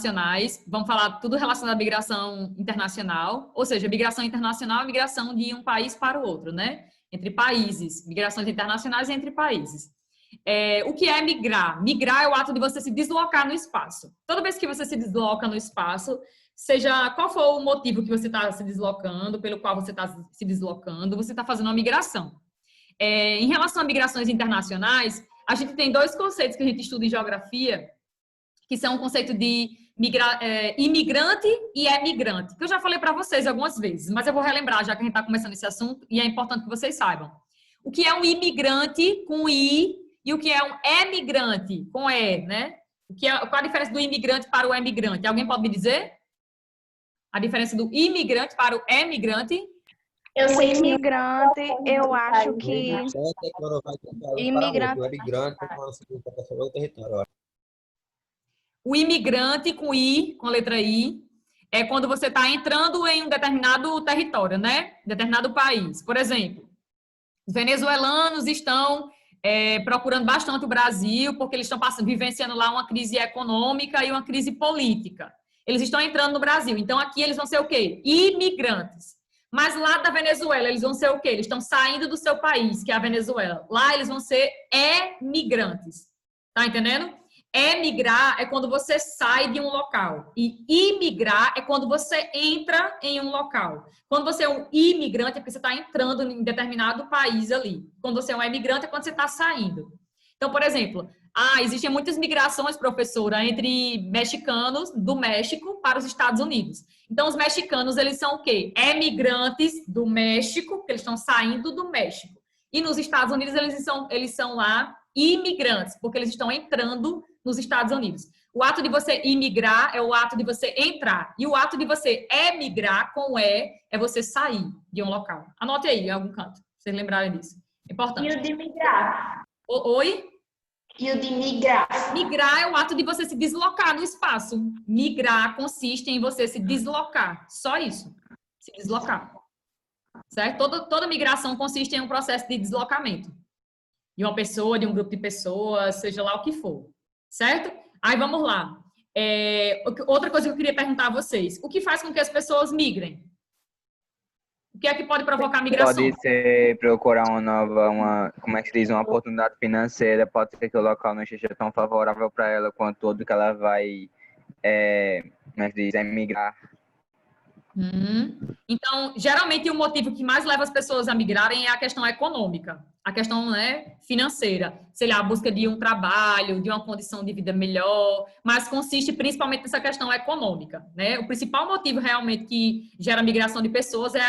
internacionais, vamos falar tudo relacionado à migração internacional, ou seja, migração internacional é migração de um país para o outro, né? Entre países, migrações internacionais entre países. O que é migrar? Migrar é o ato de você se deslocar no espaço. Toda vez que você se desloca no espaço, seja qual for o motivo que você está se deslocando, pelo qual você está se deslocando, você está fazendo uma migração. Em relação a migrações internacionais, a gente tem dois conceitos que a gente estuda em geografia, que são o conceito de imigrante e emigrante, que eu já falei para vocês algumas vezes, mas eu vou relembrar, já que a gente está começando esse assunto, e é importante que vocês saibam. O que é um imigrante com I e o que é um emigrante com E, né? Qual a diferença do imigrante para o emigrante? Alguém pode me dizer? A diferença do imigrante para o emigrante? Eu sei imigrante, eu acho que... Imigrante quando você está passando no território. O imigrante com I, com a letra I, é quando você está entrando em um determinado território, né? Determinado país. Por exemplo, os venezuelanos estão procurando bastante o Brasil porque eles estão vivenciando lá uma crise econômica e uma crise política. Eles estão entrando no Brasil. Então, aqui eles vão ser o quê? Imigrantes. Mas lá da Venezuela, eles vão ser o quê? Eles estão saindo do seu país, que é a Venezuela. Lá eles vão ser emigrantes. Tá entendendo? Emigrar é quando você sai de um local. E imigrar é quando você entra em um local. Quando você é um imigrante, é porque você está entrando em determinado país ali. Quando você é um emigrante, é quando você está saindo. Então, por exemplo, existem muitas migrações, professora, entre mexicanos do México para os Estados Unidos. Então, os mexicanos, eles são o quê? Emigrantes do México, porque eles estão saindo do México. E nos Estados Unidos, eles são lá imigrantes, porque eles estão entrando nos Estados Unidos. O ato de você imigrar é o ato de você entrar. E o ato de você emigrar, com é você sair de um local. Anote aí, em algum canto, pra vocês lembrarem disso. Importante. E o de migrar? Oi? E o de migrar? Migrar é o ato de você se deslocar no espaço. Migrar consiste em você se deslocar. Só isso. Se deslocar. Certo? Toda migração consiste em um processo de deslocamento. De uma pessoa, de um grupo de pessoas, seja lá o que for. Certo? Aí vamos lá. Outra coisa que eu queria perguntar a vocês. O que faz com que as pessoas migrem? O que é que pode provocar migração? Pode ser procurar como é que se diz, uma oportunidade financeira. Pode ser que o local não esteja tão favorável para ela quanto todo que ela vai, como é que diz, emigrar. Então, geralmente o motivo que mais leva as pessoas a migrarem é a questão econômica, a questão, né, financeira, sei lá, a busca de um trabalho, de uma condição de vida melhor, mas consiste principalmente nessa questão econômica, né? O principal motivo realmente que gera migração de pessoas é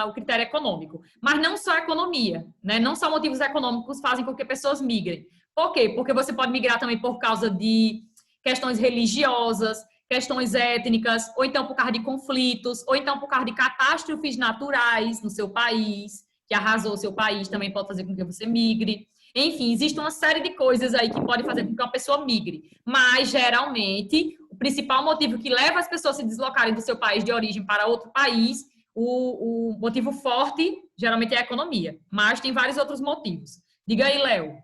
o critério econômico, mas não só a economia, né? Não só motivos econômicos fazem com que pessoas migrem. Por quê? Porque você pode migrar também por causa de questões religiosas, questões étnicas, ou então por causa de conflitos, ou então por causa de catástrofes naturais no seu país, que arrasou o seu país, também pode fazer com que você migre. Enfim, existe uma série de coisas aí que pode fazer com que uma pessoa migre. Mas, geralmente, o principal motivo que leva as pessoas a se deslocarem do seu país de origem para outro país, o motivo forte, geralmente é a economia. Mas tem vários outros motivos. Diga aí, Léo.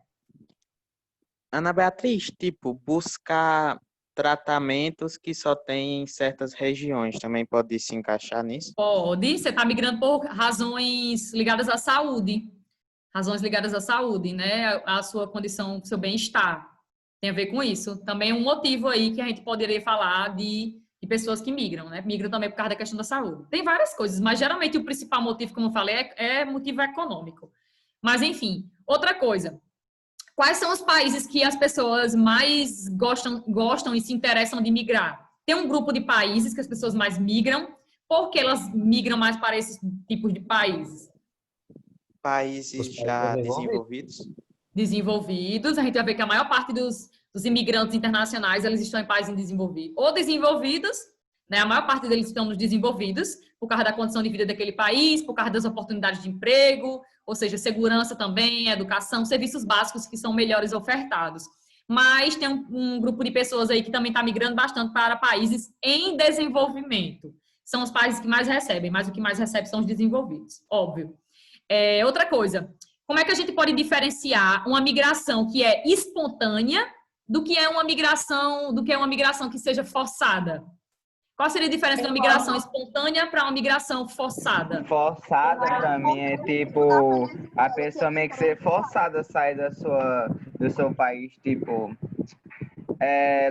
Ana Beatriz, tipo, buscar tratamentos que só tem em certas regiões, também pode se encaixar nisso? Pode, você está migrando por razões ligadas à saúde. Razões ligadas à saúde, né? A sua condição, seu bem-estar. Tem a ver com isso. Também é um motivo aí que a gente poderia falar de pessoas que migram, né? Migram também por causa da questão da saúde. Tem várias coisas, mas geralmente o principal motivo, como eu falei, é motivo econômico. Mas, enfim, outra coisa. Quais são os países que as pessoas mais gostam e se interessam de migrar? Tem um grupo de países que as pessoas mais migram. Por que elas migram mais para esses tipos de países? Países já desenvolvidos? Desenvolvidos. A gente vai ver que a maior parte dos imigrantes internacionais, eles estão em países desenvolvidos. Ou desenvolvidos, né? A maior parte deles estão nos desenvolvidos, por causa da condição de vida daquele país, por causa das oportunidades de emprego, ou seja, segurança também, educação, serviços básicos que são melhores ofertados. Mas tem um grupo de pessoas aí que também está migrando bastante para países em desenvolvimento. São os países que mais recebem, mas o que mais recebe são os desenvolvidos, óbvio. Outra coisa, como é que a gente pode diferenciar uma migração que é espontânea do que é uma migração que seja forçada? Qual seria a diferença de uma migração espontânea para uma migração forçada? Forçada pra mim é tipo a pessoa meio que ser forçada a sair do seu país, tipo,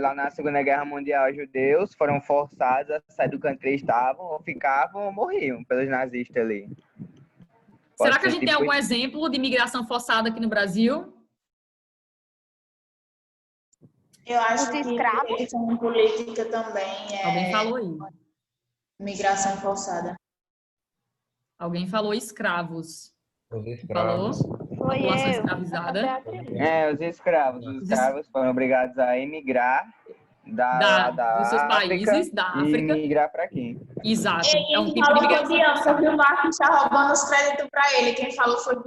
lá na Segunda Guerra Mundial, judeus foram forçados a sair do canto que eles estavam, ou ficavam ou morriam pelos nazistas ali. Pode Será que a ser gente tem tipo algum exemplo de migração forçada aqui no Brasil? Eu acho Os que escravos? questão política também Alguém é falou aí. migração forçada. Alguém falou escravos. Os Falou? escravos. Foi População eu. escravizada. os escravos. Os escravos foram obrigados a emigrar Dos seus da países, da e África. migrar para aqui. Exato. É um Quem tipo de falou foi migração Bianca, forçada. que o Marcos está roubando os créditos para ele. Quem falou foi Oh,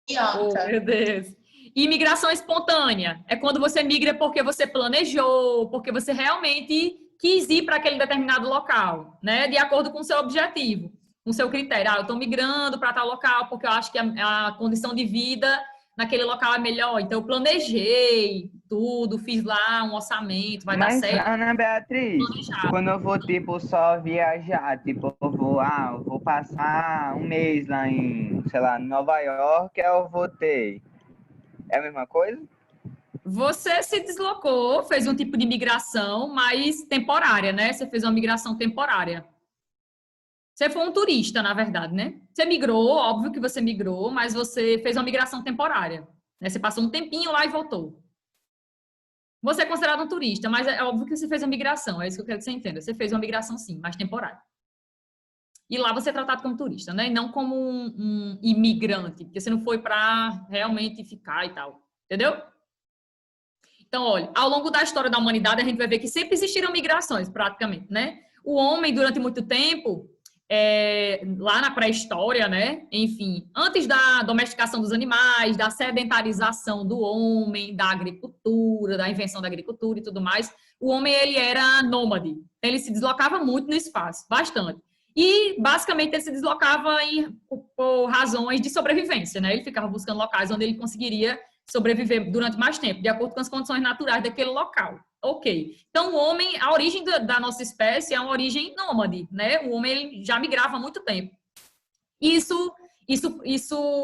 Bianca. meu Deus. E migração espontânea é quando você migra porque você planejou, porque você realmente quis ir para aquele determinado local, né? De acordo com o seu objetivo, com o seu critério. Eu estou migrando para tal local porque eu acho que a condição de vida naquele local é melhor. Então, eu planejei tudo, fiz lá um orçamento, vai dar Mas, certo. Ana Beatriz, Planejado. quando eu vou, tipo, só viajar, tipo, eu vou passar um mês lá em, sei lá, Nova York, eu vou ter. É a mesma coisa? Você se deslocou, fez um tipo de migração, mas temporária, né? Você fez uma migração temporária. Você foi um turista, na verdade, né? Você migrou, óbvio que você migrou, mas você fez uma migração temporária, né? Você passou um tempinho lá e voltou. Você é considerado um turista, mas é óbvio que você fez uma migração, é isso que eu quero que você entenda. Você fez uma migração, sim, mas temporária. E lá você é tratado como turista, né? E não como um imigrante, porque você não foi para realmente ficar e tal. Entendeu? Então, olha, ao longo da história da humanidade, a gente vai ver que sempre existiram migrações, praticamente, né? O homem, durante muito tempo, lá na pré-história, né? Enfim, antes da domesticação dos animais, da sedentarização do homem, da agricultura, da invenção da agricultura e tudo mais, o homem, ele era nômade. Ele se deslocava muito no espaço, bastante. E, basicamente, ele se deslocava por razões de sobrevivência, né? Ele ficava buscando locais onde ele conseguiria sobreviver durante mais tempo, de acordo com as condições naturais daquele local. Ok. Então, o homem, a origem da nossa espécie é uma origem nômade, né? O homem ele já migrava há muito tempo. Isso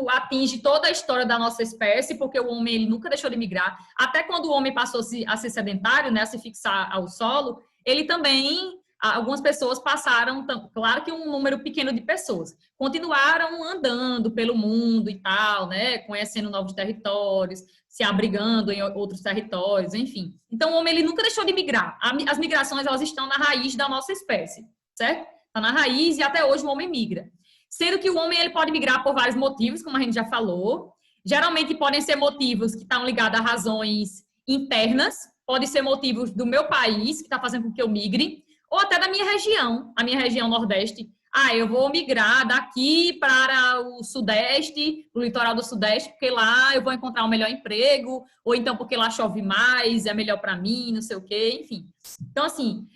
atinge toda a história da nossa espécie, porque o homem ele nunca deixou de migrar. Até quando o homem passou a ser sedentário, né, a se fixar ao solo, ele também, algumas pessoas passaram, claro que um número pequeno de pessoas, continuaram andando pelo mundo e tal, né, conhecendo novos territórios, se abrigando em outros territórios, enfim. Então, o homem ele nunca deixou de migrar. As migrações, elas estão na raiz da nossa espécie, certo? Está na raiz e até hoje o homem migra. Sendo que o homem ele pode migrar por vários motivos, como a gente já falou. Geralmente podem ser motivos que estão ligados a razões internas, podem ser motivos do meu país, que está fazendo com que eu migre, ou até da minha região, a minha região Nordeste. Eu vou migrar daqui para o Sudeste, o litoral do Sudeste, porque lá eu vou encontrar um melhor emprego, ou então porque lá chove mais, é melhor para mim, não sei o quê, enfim. Então, assim,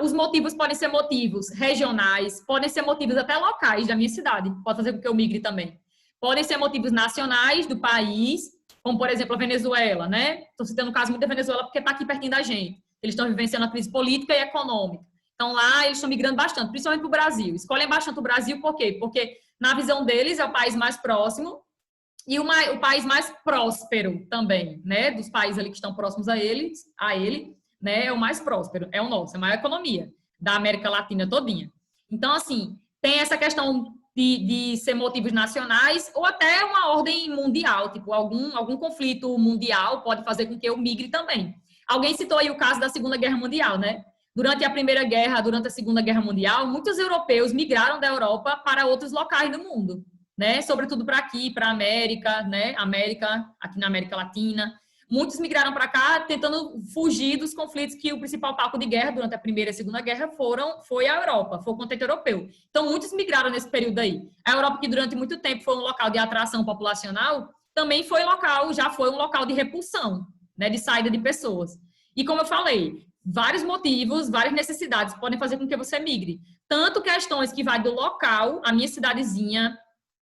os motivos podem ser motivos regionais, podem ser motivos até locais da minha cidade, pode fazer com que eu migre também. Podem ser motivos nacionais do país, como, por exemplo, a Venezuela, né? Estou citando o caso muito da Venezuela porque está aqui pertinho da gente. Eles estão vivenciando a crise política e econômica. Então, lá, eles estão migrando bastante, principalmente para o Brasil. Escolhem bastante o Brasil, por quê? Porque, na visão deles, é o país mais próximo e o país mais próspero também, né? Dos países ali que estão próximos a ele, né? É o mais próspero, é o nosso, é a maior economia da América Latina todinha. Então, assim, tem essa questão de ser motivos nacionais ou até uma ordem mundial, tipo, algum conflito mundial pode fazer com que eu migre também. Alguém citou aí o caso da Segunda Guerra Mundial, né? Durante a Primeira Guerra, durante a Segunda Guerra Mundial, muitos europeus migraram da Europa para outros locais do mundo, né? Sobretudo para aqui, para a América, né? Aqui na América Latina. Muitos migraram para cá tentando fugir dos conflitos que o principal palco de guerra durante a Primeira e a Segunda Guerra foi a Europa, foi o continente europeu. Então, muitos migraram nesse período aí. A Europa, que durante muito tempo foi um local de atração populacional, também já foi um local de repulsão, né? De saída de pessoas. E como eu falei, vários motivos, várias necessidades podem fazer com que você migre. Tanto questões que vai do local, a minha cidadezinha,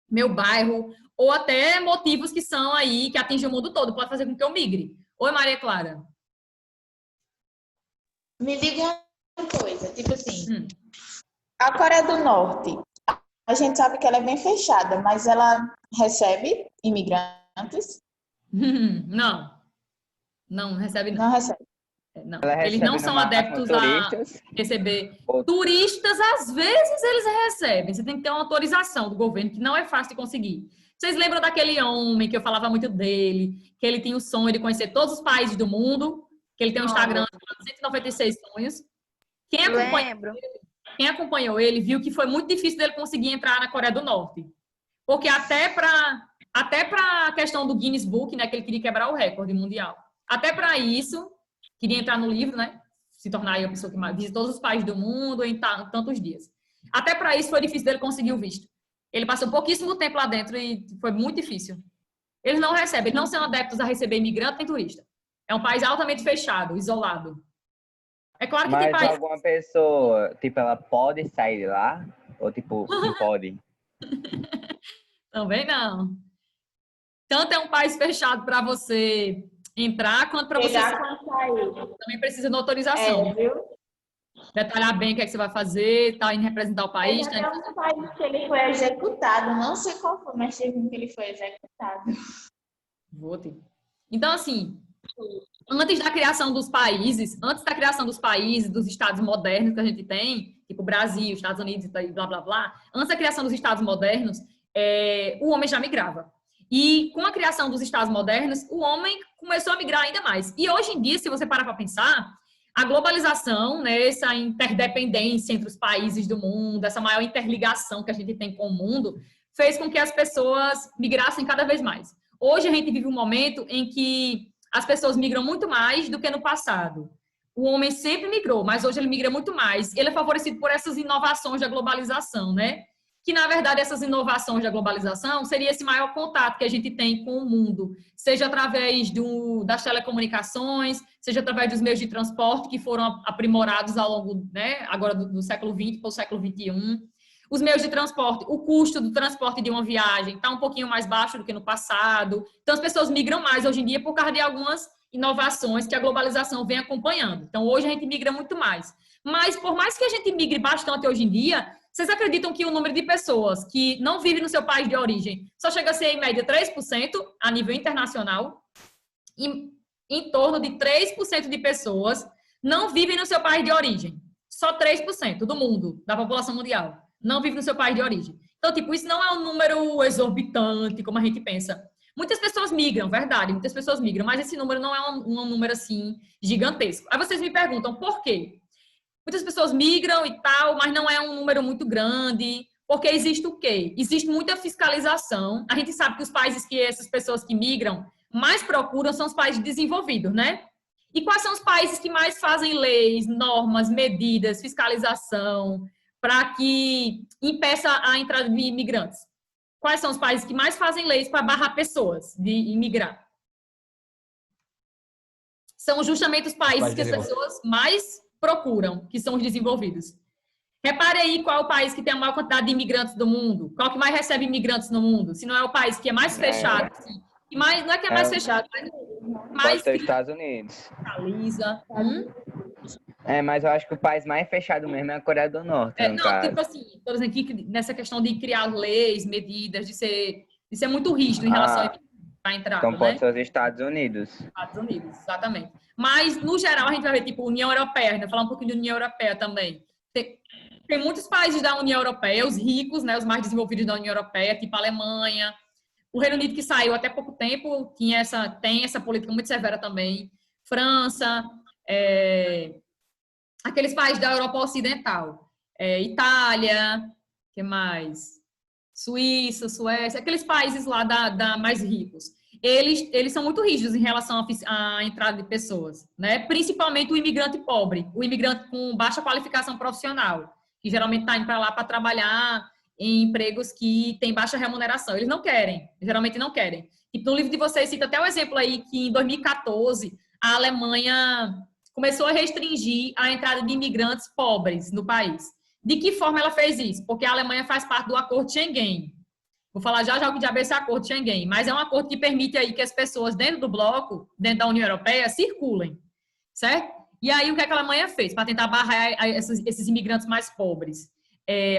meu bairro, ou até motivos que são aí, que atingem o mundo todo, pode fazer com que eu migre. Oi, Maria Clara. Me diga uma coisa, tipo assim, Hum. a Coreia do Norte, a gente sabe que ela é bem fechada, mas ela recebe imigrantes? Não, não recebe não. Não recebe. Não. Ela Eles recebe não no são máximo adeptos a turistas. receber. Ou- Turistas, às vezes, eles recebem. Você tem que ter uma autorização do governo, que não é fácil de conseguir. Vocês lembram daquele homem que eu falava muito dele, que ele tinha o sonho de conhecer todos os países do mundo, que ele tem um Instagram de 196 sonhos. Quem acompanha Lembro. Quem acompanhou ele viu que foi muito difícil dele conseguir entrar na Coreia do Norte. Porque até para a questão do Guinness Book, né, que ele queria quebrar o recorde mundial. Até para isso, queria entrar no livro, né, se tornar aí a pessoa que mais visita todos os países do mundo em tantos dias. Até para isso foi difícil dele conseguir o visto. Ele passou pouquíssimo tempo lá dentro e foi muito difícil. Eles não recebem, eles não são adeptos a receber imigrante nem turista. É um país altamente fechado, isolado. É claro que tem Mas países... alguma pessoa, tipo, ela pode sair de lá? Ou, tipo, não pode? Também não. Tanto é um país fechado para você entrar, quanto para você Chegar sair. quando sair. Também precisa de autorização. Viu? Detalhar bem o que é que você vai fazer, tá indo representar o Mas país. até Tá um país que ele foi executado, não sei qual foi, mas teve um que ele foi executado. Vote. Então, assim, antes da criação dos países, dos estados modernos que a gente tem, tipo Brasil, Estados Unidos e blá, blá, blá, antes da criação dos estados modernos, o homem já migrava. E com a criação dos estados modernos, o homem começou a migrar ainda mais. E hoje em dia, se você parar para pensar, a globalização, né, essa interdependência entre os países do mundo, essa maior interligação que a gente tem com o mundo, fez com que as pessoas migrassem cada vez mais. Hoje a gente vive um momento em que as pessoas migram muito mais do que no passado. O homem sempre migrou, mas hoje ele migra muito mais. Ele é favorecido por essas inovações da globalização, né? Que, na verdade, essas inovações da globalização seria esse maior contato que a gente tem com o mundo, seja através das telecomunicações, seja através dos meios de transporte que foram aprimorados ao longo, né, agora do século XX para o século XXI. Os meios de transporte, o custo do transporte de uma viagem está um pouquinho mais baixo do que no passado. Então, as pessoas migram mais hoje em dia por causa de algumas inovações que a globalização vem acompanhando. Então, hoje a gente migra muito mais. Mas, por mais que a gente migre bastante hoje em dia, vocês acreditam que o número de pessoas que não vivem no seu país de origem só chega a ser, em média, 3% a nível internacional? E em torno de 3% de pessoas não vivem no seu país de origem. Só 3% do mundo, da população mundial, não vive no seu país de origem. Então, tipo, isso não é um número exorbitante, como a gente pensa. Muitas pessoas migram, verdade, muitas pessoas migram, mas esse número não é um número, assim, gigantesco. Aí vocês me perguntam, por quê? Muitas pessoas migram e tal, mas não é um número muito grande, porque existe o quê? Existe muita fiscalização. A gente sabe que os países que essas pessoas que migram mais procuram são os países desenvolvidos, né? E quais são os países que mais fazem leis, normas, medidas, fiscalização, para que impeça a entrada de imigrantes? Quais são os países que mais fazem leis para barrar pessoas de imigrar? São justamente os países que as pessoas mais procuram, que são os desenvolvidos. Repare aí qual é o país que tem a maior quantidade de imigrantes do mundo. Qual que mais recebe imigrantes no mundo? Se não é o país que é mais fechado. Assim, que mais, não é que é mais fechado, mas Pode ser os Estados Unidos. fiscaliza. Mas eu acho que o país mais fechado mesmo é a Coreia do Norte, no Não, caso. tipo assim, por exemplo, nessa questão de criar leis, medidas, de ser muito rígido em relação à entrada, Então pode né? ser os Estados Unidos. Estados Unidos, exatamente. Mas, no geral, a gente vai ver, tipo, União Europeia, a gente vai falar um pouquinho de União Europeia também. Tem muitos países da União Europeia, os ricos, né, os mais desenvolvidos da União Europeia, tipo a Alemanha. O Reino Unido, que saiu até pouco tempo, tem essa política muito severa também. França, aqueles países da Europa Ocidental. Itália, que mais? Suíça, Suécia, aqueles países lá mais ricos. Eles são muito rígidos em relação à entrada de pessoas, né? Principalmente o imigrante pobre, o imigrante com baixa qualificação profissional, que geralmente está indo para lá para trabalhar em empregos que têm baixa remuneração. Eles não querem, geralmente não querem. E no livro de vocês cita até o exemplo aí que em 2014 a Alemanha começou a restringir a entrada de imigrantes pobres no país. De que forma ela fez isso? Porque a Alemanha faz parte do Acordo de Schengen. Vou falar já o que diabo é esse Acordo de Schengen, mas é um acordo que permite aí que as pessoas dentro do bloco, dentro da União Europeia, circulem, certo? E aí, o que é que a Alemanha fez para tentar barrar esses imigrantes mais pobres?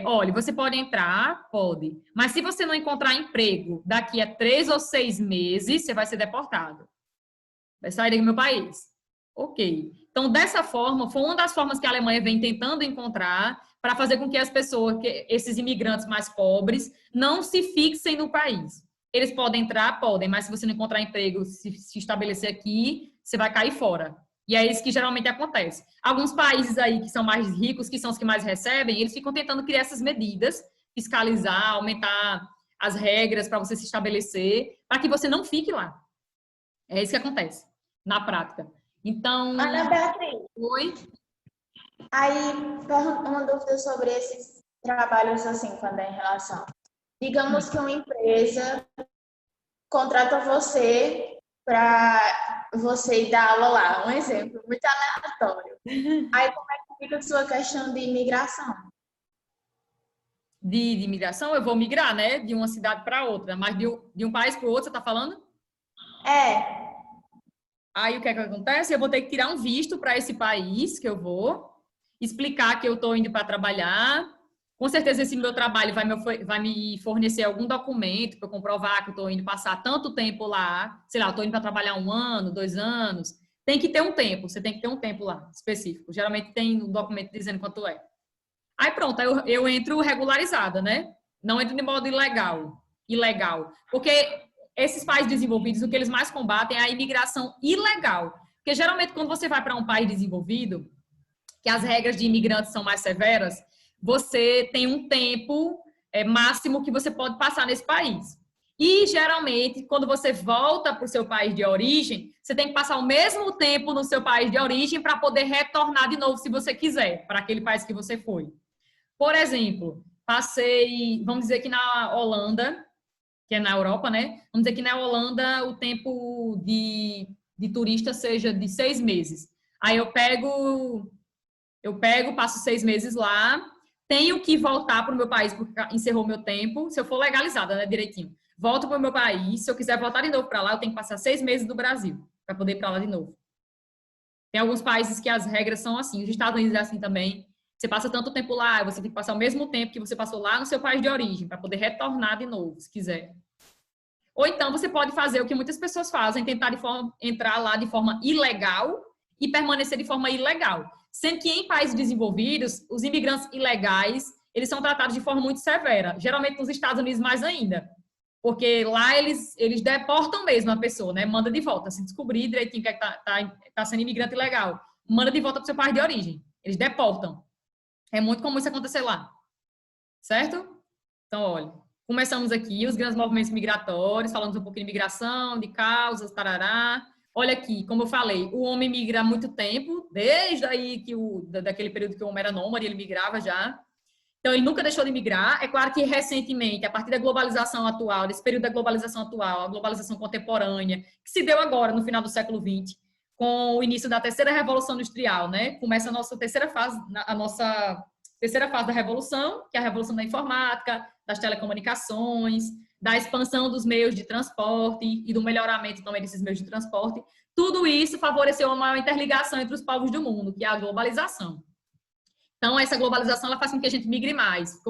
Olha, você pode entrar, pode, mas se você não encontrar emprego daqui a 3 ou 6 meses, você vai ser deportado. Vai sair do meu país. Ok. Então, dessa forma, foi uma das formas que a Alemanha vem tentando encontrar para fazer com que as pessoas, esses imigrantes mais pobres, não se fixem no país. Eles podem entrar, podem, mas se você não encontrar emprego, se estabelecer aqui, você vai cair fora. E é isso que geralmente acontece. Alguns países aí que são mais ricos, que são os que mais recebem, eles ficam tentando criar essas medidas, fiscalizar, aumentar as regras para você se estabelecer, para que você não fique lá. É isso que acontece, na prática. Então... Ana Beatriz. Oi? Aí, uma dúvida sobre esses trabalhos, assim, quando é em relação. Digamos que uma empresa contrata você para você ir dar aula lá. Um exemplo muito aleatório. Aí, como é que fica a sua questão de imigração? De imigração, eu vou migrar, né? De uma cidade para outra. Mas de um país para o outro, você está falando? É. Aí, o que é que acontece? Eu vou ter que tirar um visto para esse país que eu vou, explicar que eu estou indo para trabalhar. Com certeza, esse meu trabalho vai me fornecer algum documento para comprovar que eu estou indo passar tanto tempo lá. Sei lá, eu estou indo para trabalhar 1 ano, 2 anos. Tem que ter um tempo, você tem que ter um tempo lá, específico. Geralmente tem um documento dizendo quanto é. Aí pronto, eu entro regularizada, né? Não entro de modo ilegal. Porque esses países desenvolvidos, o que eles mais combatem é a imigração ilegal. Porque geralmente quando você vai para um país desenvolvido, que as regras de imigrantes são mais severas, você tem um tempo máximo que você pode passar nesse país. E, geralmente, quando você volta para o seu país de origem, você tem que passar o mesmo tempo no seu país de origem para poder retornar de novo, se você quiser, para aquele país que você foi. Por exemplo, vamos dizer que na Holanda, que é na Europa, né? Vamos dizer que na Holanda o tempo de turista seja de 6 meses. Aí eu pego, passo 6 meses lá, tenho que voltar para o meu país porque encerrou meu tempo, se eu for legalizada, né, direitinho. Volto para o meu país, se eu quiser voltar de novo para lá, eu tenho que passar 6 meses do Brasil para poder ir para lá de novo. Tem alguns países que as regras são assim, os Estados Unidos é assim também. Você passa tanto tempo lá, você tem que passar o mesmo tempo que você passou lá no seu país de origem para poder retornar de novo, se quiser. Ou então você pode fazer o que muitas pessoas fazem, tentar entrar lá de forma ilegal e permanecer de forma ilegal. Sendo que em países desenvolvidos, os imigrantes ilegais, eles são tratados de forma muito severa. Geralmente nos Estados Unidos mais ainda. Porque lá eles deportam mesmo a pessoa, né? Manda de volta. Se descobrir direitinho que tá sendo imigrante ilegal, manda de volta para o seu país de origem. Eles deportam. É muito comum isso acontecer lá. Certo? Então, olha, começamos aqui os grandes movimentos migratórios, falamos um pouquinho de migração, de causas, tarará. Olha aqui, como eu falei, o homem migra há muito tempo, desde aí daquele período que o homem era nômade, ele migrava já. Então, ele nunca deixou de migrar. É claro que, recentemente, a partir da globalização atual, desse período da globalização atual, a globalização contemporânea, que se deu agora, no final do século XX, com o início da terceira revolução industrial, né? Começa a nossa terceira fase da revolução, que é a revolução da informática, das telecomunicações, da expansão dos meios de transporte e do melhoramento também desses meios de transporte. Tudo isso favoreceu uma maior interligação entre os povos do mundo, que é a globalização. Então, essa globalização ela faz com que a gente migre mais.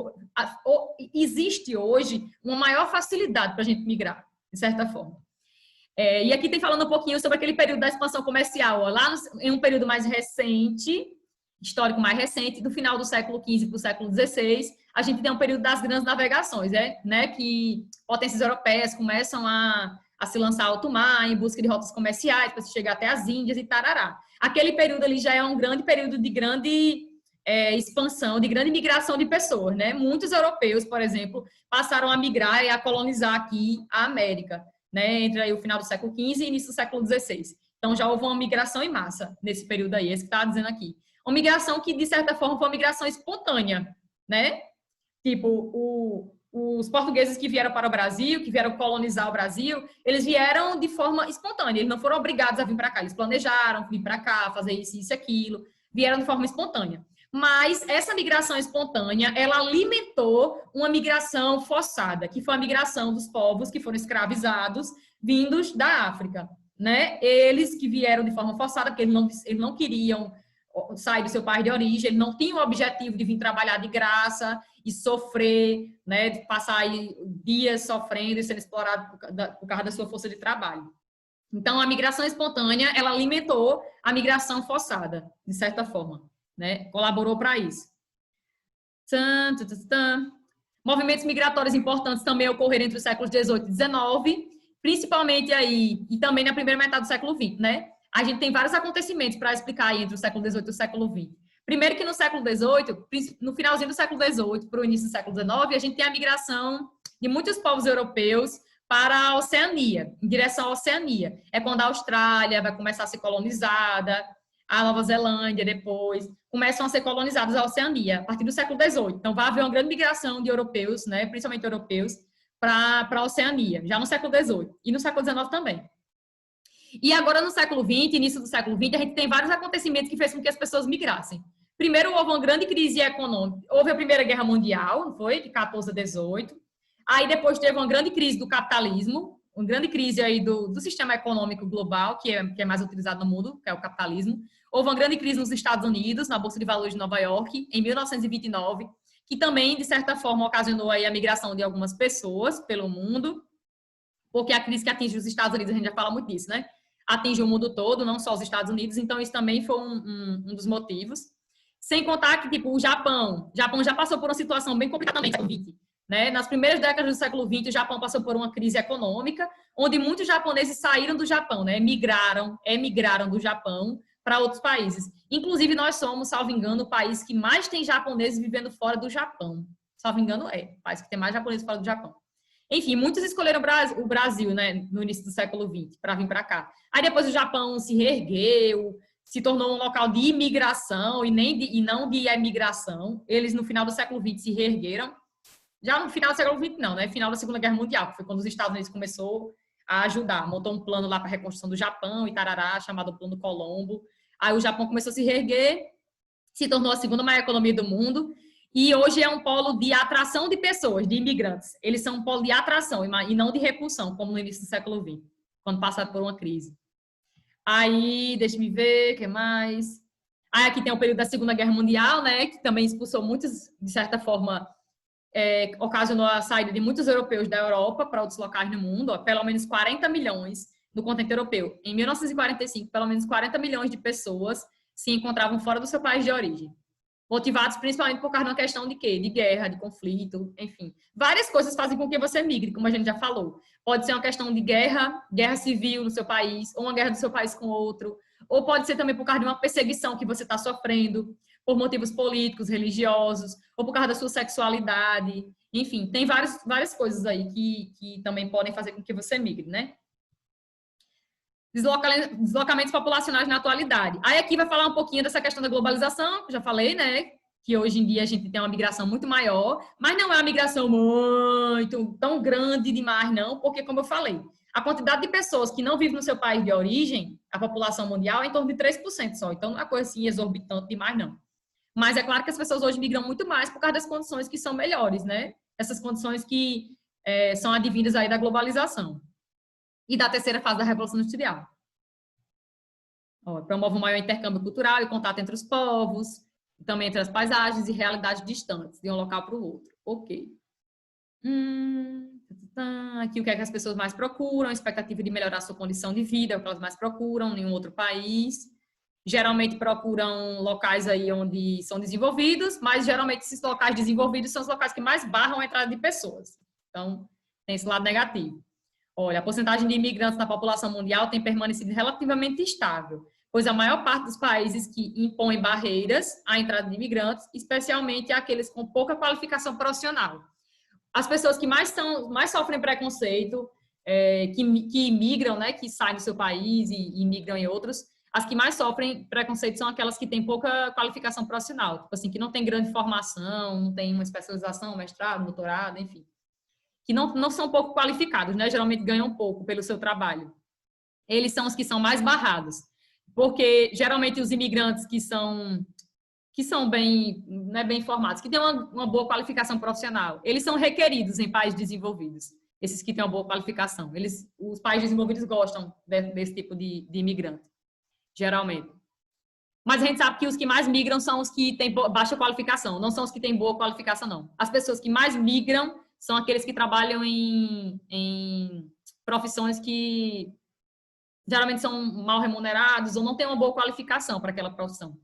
Existe hoje uma maior facilidade para a gente migrar, de certa forma. E aqui tem falando um pouquinho sobre aquele período da expansão comercial. Lá em um período mais recente, histórico mais recente, do final do século XV para o século XVI, a gente tem um período das grandes navegações, né? Que potências europeias começam a se lançar alto mar em busca de rotas comerciais para se chegar até as Índias e tarará. Aquele período ali já é um grande período de grande expansão, de grande migração de pessoas, né? Muitos europeus, por exemplo, passaram a migrar e a colonizar aqui a América, né? Entre aí o final do século XV e início do século XVI. Então já houve uma migração em massa nesse período aí, esse que está dizendo aqui. Uma migração que, de certa forma, foi uma migração espontânea, né? Tipo, os portugueses que vieram para o Brasil, que vieram colonizar o Brasil, eles vieram de forma espontânea, eles não foram obrigados a vir para cá, eles planejaram vir para cá, fazer isso e aquilo, vieram de forma espontânea. Mas essa migração espontânea, ela alimentou uma migração forçada, que foi a migração dos povos que foram escravizados, vindos da África, né? Eles que vieram de forma forçada, porque eles não queriam sai do seu país de origem, ele não tinha o objetivo de vir trabalhar de graça e sofrer, né, de passar aí dias sofrendo e sendo explorado por causa da sua força de trabalho. Então, a migração espontânea, ela alimentou a migração forçada, de certa forma, né, colaborou para isso. Movimentos migratórios importantes também ocorreram entre os séculos 18 e 19, principalmente aí, e também na primeira metade do século 20, né? A gente tem vários acontecimentos para explicar aí entre o século 18 e o século 20. Primeiro que no século 18, no finalzinho do século 18 para o início do século 19, a gente tem a migração de muitos povos europeus para a Oceania, em direção à Oceania. É quando a Austrália vai começar a ser colonizada, a Nova Zelândia depois, começam a ser colonizados a Oceania, a partir do século 18. Então, vai haver uma grande migração de europeus, né, principalmente europeus, para a Oceania, já no século 18 e no século 19 também. E agora, no século 20, início do século 20, a gente tem vários acontecimentos que fez com que as pessoas migrassem. Primeiro, houve uma grande crise econômica. Houve a Primeira Guerra Mundial, não foi? De 14 a 18. Aí, depois, teve uma grande crise do capitalismo, uma grande crise aí do sistema econômico global, que é mais utilizado no mundo, que é o capitalismo. Houve uma grande crise nos Estados Unidos, na Bolsa de Valores de Nova York, em 1929, que também, de certa forma, ocasionou aí a migração de algumas pessoas pelo mundo, porque a crise que atinge os Estados Unidos, a gente já fala muito disso, né? Atinge o mundo todo, não só os Estados Unidos, então isso também foi um dos motivos. Sem contar que, tipo, o Japão já passou por uma situação bem complicada também no século XX, né? Nas primeiras décadas do século XX, o Japão passou por uma crise econômica, onde muitos japoneses saíram do Japão, né? Emigraram do Japão para outros países. Inclusive, nós somos, salvo engano, o país que mais tem japoneses vivendo fora do Japão. Salvo engano, o país que tem mais japoneses fora do Japão. Enfim, muitos escolheram o Brasil, né, no início do século XX, para vir para cá. Aí depois o Japão se reergueu, se tornou um local de imigração e não de emigração. Eles, no final do século XX, se reergueram. Já no final do século XX, não, né? Final da Segunda Guerra Mundial, que foi quando os Estados Unidos começou a ajudar. Montou um plano lá para a reconstrução do Japão e tarará, chamado Plano Colombo. Aí o Japão começou a se reerguer, se tornou a segunda maior economia do mundo. E hoje é um polo de atração de pessoas, de imigrantes. Eles são um polo de atração e não de repulsão, como no início do século XX, quando passaram por uma crise. Aí, deixa eu ver, o que mais? Aí aqui tem o período da Segunda Guerra Mundial, né, que também expulsou muitos, de certa forma, ocasionou a saída de muitos europeus da Europa para outros locais no mundo, ó, pelo menos 40 milhões no continente europeu. Em 1945, pelo menos 40 milhões de pessoas se encontravam fora do seu país de origem. Motivados principalmente por causa de uma questão de quê? De guerra, de conflito, enfim. Várias coisas fazem com que você migre, como a gente já falou. Pode ser uma questão de guerra civil no seu país, ou uma guerra do seu país com outro, ou pode ser também por causa de uma perseguição que você está sofrendo, por motivos políticos, religiosos, ou por causa da sua sexualidade. Enfim, tem várias coisas aí que também podem fazer com que você migre, né? Deslocamentos populacionais na atualidade. Aí aqui vai falar um pouquinho dessa questão da globalização, que já falei, né? Que hoje em dia a gente tem uma migração muito maior, mas não é uma migração muito tão grande demais, não, porque, como eu falei, a quantidade de pessoas que não vivem no seu país de origem, a população mundial, é em torno de 3% só. Então, não é uma coisa assim exorbitante demais, não. Mas é claro que as pessoas hoje migram muito mais por causa das condições que são melhores, né? Essas condições que são advindas aí da globalização. E da terceira fase da Revolução Industrial. Promove um maior intercâmbio cultural e contato entre os povos, também entre as paisagens e realidades distantes, de um local para o outro. Ok. Aqui o que é que as pessoas mais procuram, expectativa de melhorar a sua condição de vida, é o que elas mais procuram em um outro país. Geralmente procuram locais aí onde são desenvolvidos, mas geralmente esses locais desenvolvidos são os locais que mais barram a entrada de pessoas. Então, tem esse lado negativo. Olha, a porcentagem de imigrantes na população mundial tem permanecido relativamente estável, pois a maior parte dos países que impõem barreiras à entrada de imigrantes, especialmente aqueles com pouca qualificação profissional. As pessoas que mais sofrem preconceito, que imigram, né, que saem do seu país e imigram em outros, as que mais sofrem preconceito são aquelas que têm pouca qualificação profissional, tipo assim, que não tem grande formação, não tem uma especialização, mestrado, doutorado, enfim. Que não são pouco qualificados, né? Geralmente ganham pouco pelo seu trabalho. Eles são os que são mais barrados, porque geralmente os imigrantes que são bem, né, bem formados, que têm uma boa qualificação profissional, eles são requeridos em países desenvolvidos, esses que têm uma boa qualificação. Os países desenvolvidos gostam desse tipo de imigrante, geralmente. Mas a gente sabe que os que mais migram são os que têm baixa qualificação, não são os que têm boa qualificação, não. As pessoas que mais migram são aqueles que trabalham em profissões que geralmente são mal remunerados ou não têm uma boa qualificação para aquela profissão.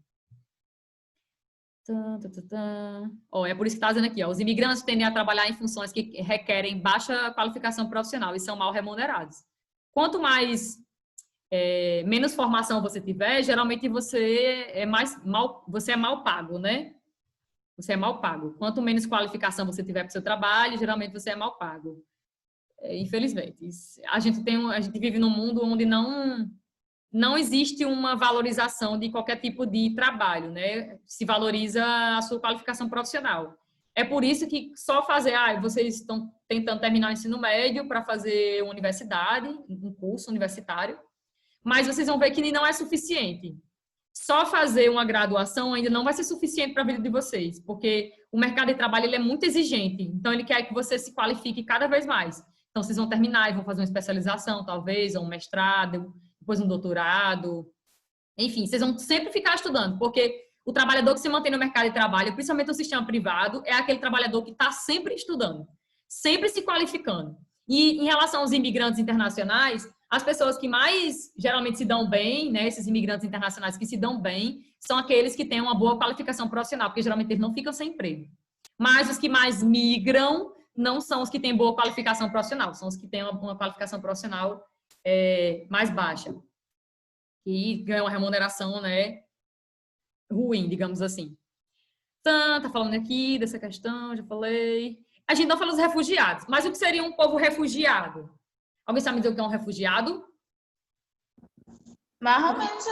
É por isso que está dizendo aqui, ó, os imigrantes tendem a trabalhar em funções que requerem baixa qualificação profissional e são mal remunerados. Quanto mais menos formação você tiver, geralmente você é mal pago, né? Você é mal pago. Quanto menos qualificação você tiver para o seu trabalho, geralmente você é mal pago. Infelizmente. A gente vive num mundo onde não existe uma valorização de qualquer tipo de trabalho, né? Se valoriza a sua qualificação profissional. É por isso que só fazer, vocês estão tentando terminar o ensino médio para fazer uma universidade, um curso universitário, mas vocês vão ver que não é suficiente. Só fazer uma graduação ainda não vai ser suficiente para a vida de vocês, porque o mercado de trabalho ele é muito exigente, então ele quer que você se qualifique cada vez mais. Então, vocês vão terminar e vão fazer uma especialização, talvez, ou um mestrado, depois um doutorado. Enfim, vocês vão sempre ficar estudando, porque o trabalhador que se mantém no mercado de trabalho, principalmente no sistema privado, é aquele trabalhador que está sempre estudando, sempre se qualificando. E em relação aos imigrantes internacionais, as pessoas que mais geralmente se dão bem, né, esses imigrantes internacionais que se dão bem, são aqueles que têm uma boa qualificação profissional, porque geralmente eles não ficam sem emprego. Mas os que mais migram não são os que têm boa qualificação profissional, são os que têm uma qualificação profissional mais baixa. E ganham uma remuneração, né, ruim, digamos assim. Tá falando aqui dessa questão, já falei. A gente não falou dos refugiados, mas o que seria um povo refugiado? Alguém sabe me dizer o que é um refugiado? Mais ou menos.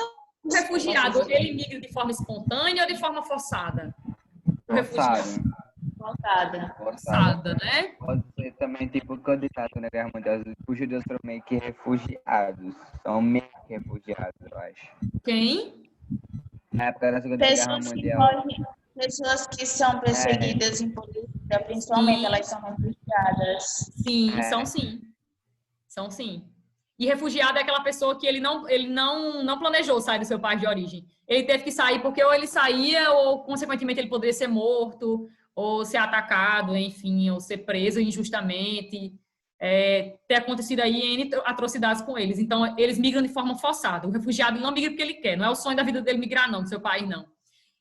O refugiado, ele migra de forma espontânea ou de forma forçada? O refugiado. Forçada, né? Pode ser também tipo candidato na Guerra Mundial. Os judeus foram meio que refugiados. São meio que refugiados, eu acho. Quem? Na época da Segunda Guerra Mundial. Pessoas que são perseguidas em política, principalmente, elas são refugiadas. Sim, são sim. São sim. E refugiado é aquela pessoa que ele não planejou sair do seu país de origem. Ele teve que sair porque ou ele saía ou, consequentemente, ele poderia ser morto ou ser atacado, enfim, ou ser preso injustamente. Ter acontecido aí N atrocidades com eles. Então, eles migram de forma forçada. O refugiado não migra porque ele quer. Não é o sonho da vida dele migrar, não, do seu país, não.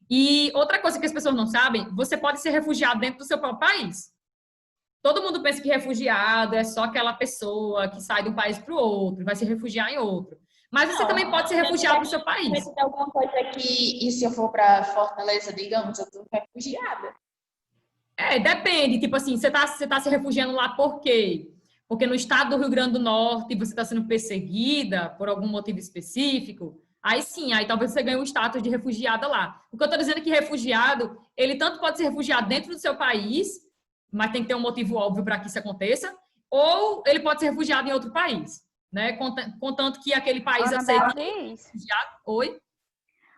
E outra coisa que as pessoas não sabem, você pode ser refugiado dentro do seu próprio país. Todo mundo pensa que refugiado é só aquela pessoa que sai de um país para o outro, vai se refugiar em outro. Mas você também pode ser refugiado no seu país. Se tem alguma coisa que, e se eu for para Fortaleza, digamos, eu estou refugiada. Depende. Tipo assim, você tá se refugiando lá por quê? Porque no estado do Rio Grande do Norte você está sendo perseguida por algum motivo específico. Aí sim, aí talvez você ganhe o status de refugiada lá. O que eu estou dizendo é que refugiado, ele tanto pode ser refugiado dentro do seu país, mas tem que ter um motivo óbvio para que isso aconteça, ou ele pode ser refugiado em outro país, né? Contanto que aquele país aceite refugiado. Oi?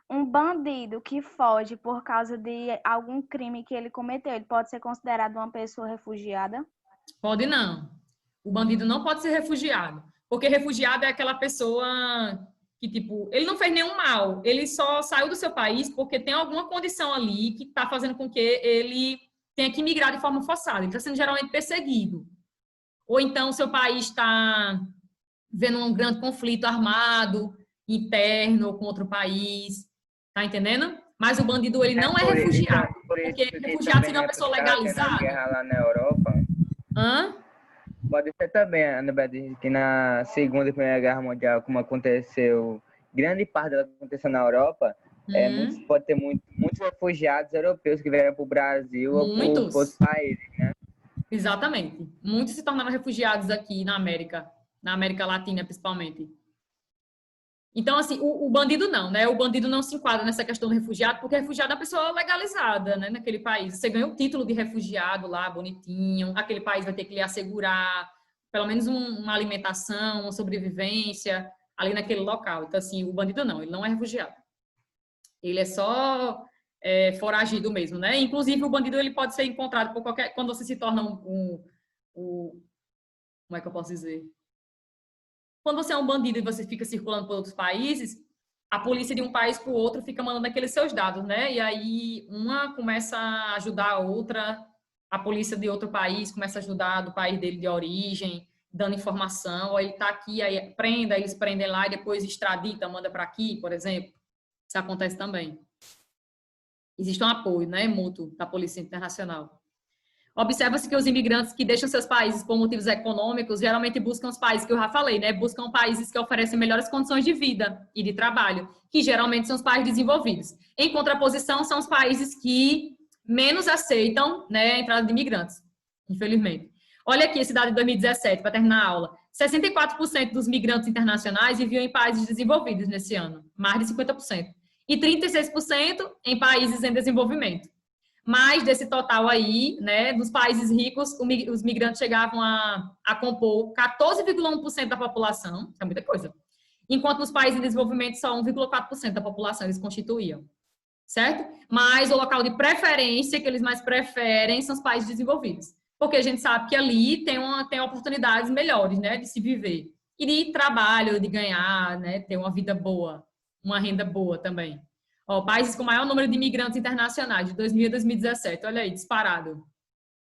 Um bandido que foge por causa de algum crime que ele cometeu, ele pode ser considerado uma pessoa refugiada? Pode não. O bandido não pode ser refugiado, porque refugiado é aquela pessoa que, tipo, ele não fez nenhum mal, ele só saiu do seu país porque tem alguma condição ali que está fazendo com que ele tenha que migrar de forma forçada. Ele está sendo geralmente perseguido. Ou então, seu país está vendo um grande conflito armado, interno, com outro país. Tá entendendo? Mas o bandido, ele não é refugiado. Porque refugiado seria uma pessoa legalizada. Guerra lá na Europa. Hã? Pode ser também, Anabelle, que na Segunda e Primeira Guerra Mundial, como aconteceu, grande parte dela aconteceu na Europa, pode ter muitos refugiados europeus que vieram para o Brasil ou para outros países, né? Exatamente. Muitos se tornaram refugiados aqui na América Latina, principalmente. Então, assim, o bandido não, né? O bandido não se enquadra nessa questão do refugiado, porque refugiado é uma pessoa legalizada, né? Naquele país. Você ganha o título de refugiado lá, bonitinho. Aquele país vai ter que lhe assegurar pelo menos uma alimentação, uma sobrevivência ali naquele local. Então, assim, o bandido não, ele não é refugiado. Ele é só foragido mesmo, né? Inclusive, o bandido ele pode ser encontrado por qualquer... Quando você se torna como é que eu posso dizer? Quando você é um bandido e você fica circulando por outros países, a polícia de um país para o outro fica mandando aqueles seus dados, né? E aí uma começa a ajudar a outra, a polícia de outro país começa a ajudar do país dele de origem, dando informação, aí ele tá aqui, aí prenda, eles prendem lá e depois extradita, manda para aqui, por exemplo. Isso acontece também. Existe um apoio, né, mútuo da Polícia Internacional. Observa-se que os imigrantes que deixam seus países por motivos econômicos geralmente buscam os países que eu já falei, né? Buscam países que oferecem melhores condições de vida e de trabalho, que geralmente são os países desenvolvidos. Em contraposição, são os países que menos aceitam, né, a entrada de imigrantes, infelizmente. Olha aqui esse dado de 2017, para terminar a aula. 64% dos migrantes internacionais viviam em países desenvolvidos nesse ano, mais de 50%. E 36% em países em desenvolvimento. Mas desse total aí, né, dos países ricos, os migrantes chegavam a compor 14,1% da população, isso é muita coisa, enquanto nos países em desenvolvimento só 1,4% da população eles constituíam, certo? Mas o local de preferência que eles mais preferem são os países desenvolvidos, porque a gente sabe que ali tem oportunidades melhores, né, de se viver, e de trabalho, de ganhar, né, ter uma vida boa, uma renda boa também. Ó, países com maior número de imigrantes internacionais, de 2000 a 2017. Olha aí, disparado.